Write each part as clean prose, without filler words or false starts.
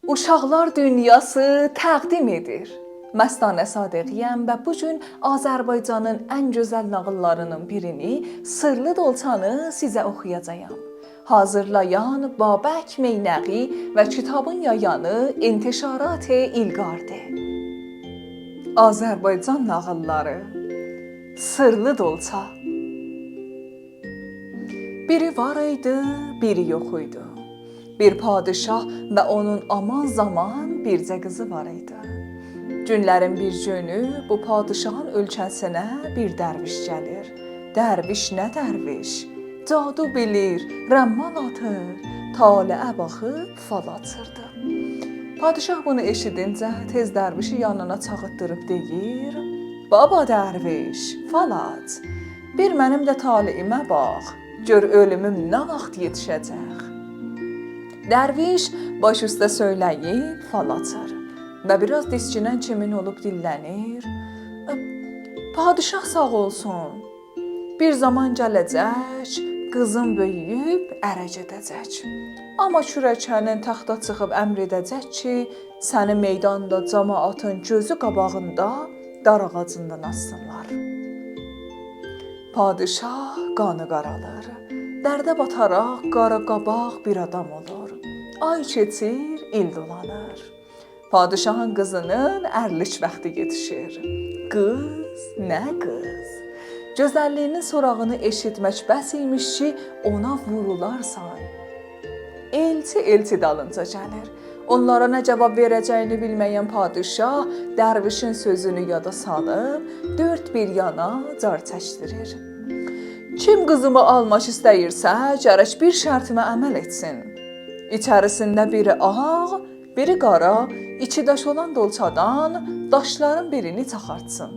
Uşaqlar dünyası təqdim edir. Məstanə Sadəqiyəm və bu gün Azərbaycanın ən gözəl nağıllarının birini, Sırlı Dolçanı sizə oxuyacağam. Hazırlayan Babək Meynəği və kitabın yayanı İntişarat-ı İlqardı. Azərbaycan nağılları. Sırlı Dolça. Biri var idi, biri yox idi. Bir padişah və onun aman zaman bircə qızı var idi. Günlərin bir günü bu padişahın ölkəsinə bir dərviş gəlir. Dərviş nə dərviş? Cadu bilir, rəmmal atır, taleə baxıb fal atırdı. Padişah bunu eşidincə tez dərvişi yanına çağıtdırıb deyir: "Baba dərviş, fal at. Bir mənim də taleyimə bax, gör ölümüm nə vaxt yetişəcək." Dərviş baş üstə söyləyib fal açır və biraz diskinən kimin olub dillənir. "Padişah sağ olsun. Bir zaman gələcək, qızım böyüyüb ərə gedəcək. Amma kürəkənin taxta çıxıb əmr edəcək ki, səni meydanda camaatın gözü qabağında dar ağacından assınlar." Padişah qanı qaralır. Dərdə bataraq qara qabaq bir adam olur. Ay keçir, il dolanır. Padişahın qızının ərlik vaxtı yetişir. Qız, nə qız? Gözəlliyinin sorağını eşitmək bəs imiş ki, ona vurularsan. Elçi dalınca gəlir. Onlara nə cavab verəcəyini bilməyən padişah dərvişin sözünü yada salıb, dörd bir yana car çəkdirir. Kim qızımı almaq istəyirsə, gərək bir şərtimə əməl etsin. İçərisində biri ağ, biri qara, iki daş olan dolçadan daşların birini çıxartsın.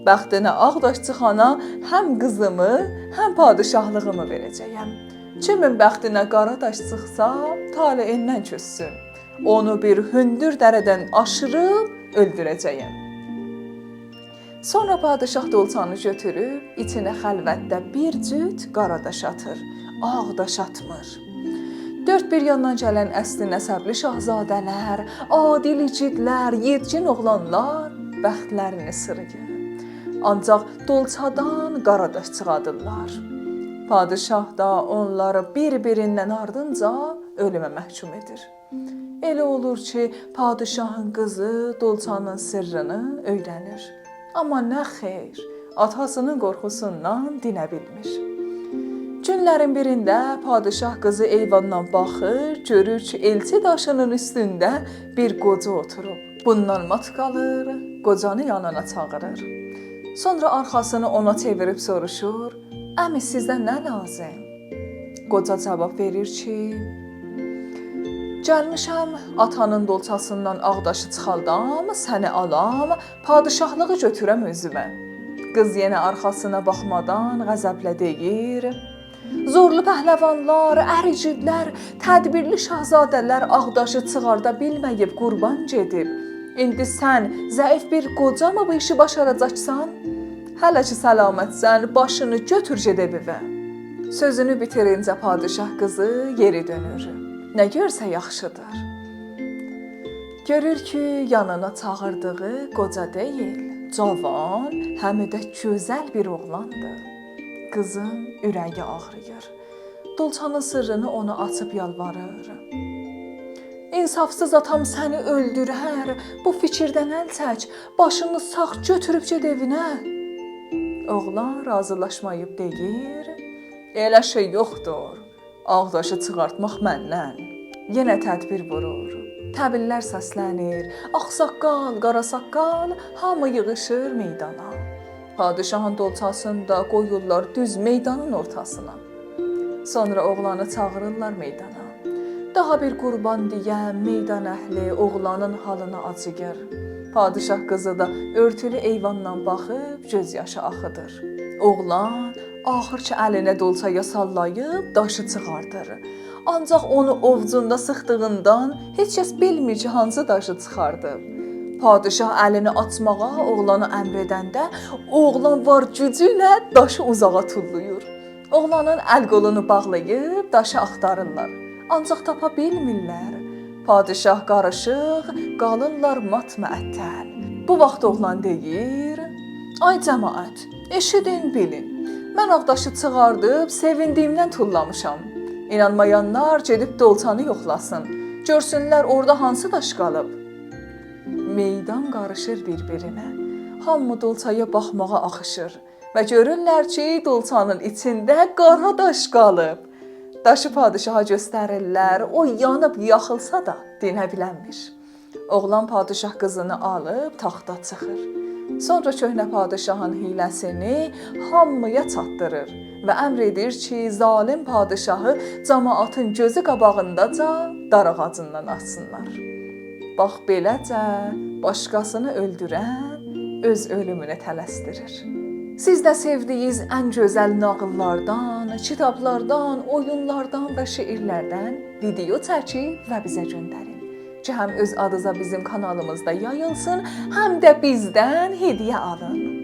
Bəxtinə ağ daş çıxana həm qızımı, həm padişahlığımı verəcəyəm. Kimin bəxtinə qara daş çıxsa, taleyindən küssün. Onu bir hündür dərədən aşırıb öldürəcəyəm. Sonra padişah dolçanı götürüb, içinə xəlvətdə bir cüt qara daş atır, ağ daş atmır. Dörd bir yandan gələn əsli nəsəbli şahzadələr, adil igidlər, yetkin oğlanlar bəxtlərini sırıyır. Ancaq dolçadan qara daş çıxadırlar. Padişah da onları bir-birindən ardınca ölümə məhkum edir. Elə olur ki, padişahın qızı dolçanın sırrını öyrənir. Amma nə xeyr, atasının qorxusundan dinə bilmir. Günlərin birində padişah qızı eyvandan baxır, görür ki, elçi daşının üstündə bir qoca oturub. Bundan mat qalır, qocanı yanına çağırır. Sonra arxasını ona çevirib soruşur: "Əmi, sizdən nə lazım?" Qoca cavab verir ki, "Gəlmişəm atanın dolçasından ağdaşı çıxaldam, səni alam, padişahlığı götürəm özümə." Qız yenə arxasına baxmadan qəzəblə deyir: "Zorlu pəhləvanlar, əricidlər, tədbirli şahzadələr ağdaşı çıxarda bilməyib qurban gedib. İndi sən zəif bir qoca mı bu işi başaracaqsan? Hələ ki səlamətsən, başını götür ged evə." Sözünü bitirincə padişah qızı geri dönür. Nə görsə yaxşıdır. Görür ki, yanına çağırdığı qoca deyil, cavan, həm də gözəl bir oğlandır. Qızın ürəyi ağrıyır. Dolçanın sırrını ona açıb yalvarır. "İnsafsız atam səni öldürər, bu fikirdən əl çək, başını sağ götürüb ged evinə." Oğlan razılaşmayıb deyir: "Elə şey yoxdur, ağdaşı çıxartmaq məndən." Yenə tədbir vurur. Təbillər səslənir, ağsaqqal, qarasaqqal hamı yığışır meydana. Padişahın dolçasını da qoyurlar düz meydanın ortasına. Sonra oğlanı çağırırlar meydana. Daha bir qurban deyən meydan əhli oğlanın halına acıyır. Padişah qızı da örtülü eyvandan baxıb göz yaşı axıdır. Oğlan axır ki əlinə dolçaya sallayıb daşı çıxardır. Ancaq onu ovcunda sıxdığından heç kəs bilmir ki, hansı daşı çıxardıb. Padişah əlini açmağa oğlana əmr edəndə oğlan var gücü ilə daşı uzağa tullayır. Oğlanın əl qolunu bağlayıb daşı axtarırlar. Ancaq tapa bilmirlər. Padişah qarışıq, qalırlar mat-məəttəl. Bu vaxt oğlan deyir: "Ay cəmaət, eşidin, bilin. Mən Ağdaşı çıxardıb sevindiyimdən tullamışam. İnanmayanlar gedib dolçanı yoxlasın. Görsünlər orada hansı daş qalıb." Meydan qarışır bir-birinə. Hamı dolçaya baxmağa axışır və görürlər ki, dolçanın içində qara daş qalıb. Daşı padişaha göstərirlər, o yanıb yaxılsa da dinə bilənmiş. Oğlan padişah qızını alıb taxta çıxır. Sonra köhnə padişahın hiləsini hamıya çatdırır və əmr edir ki, zalim padişahı cəmaatın gözü qabağındaca dar ağacından assınlar. Bax beləcə başqasını öldürən öz ölümünü tələsdirir. Siz də sevdiyiniz ən gözəl nağıllardan, kitablardan, oyunlardan və şeirlərdən video çəkib və bizə göndərin ki, həm öz adınıza bizim kanalımızda yayılsın, həm də bizdən hədiyyə alın.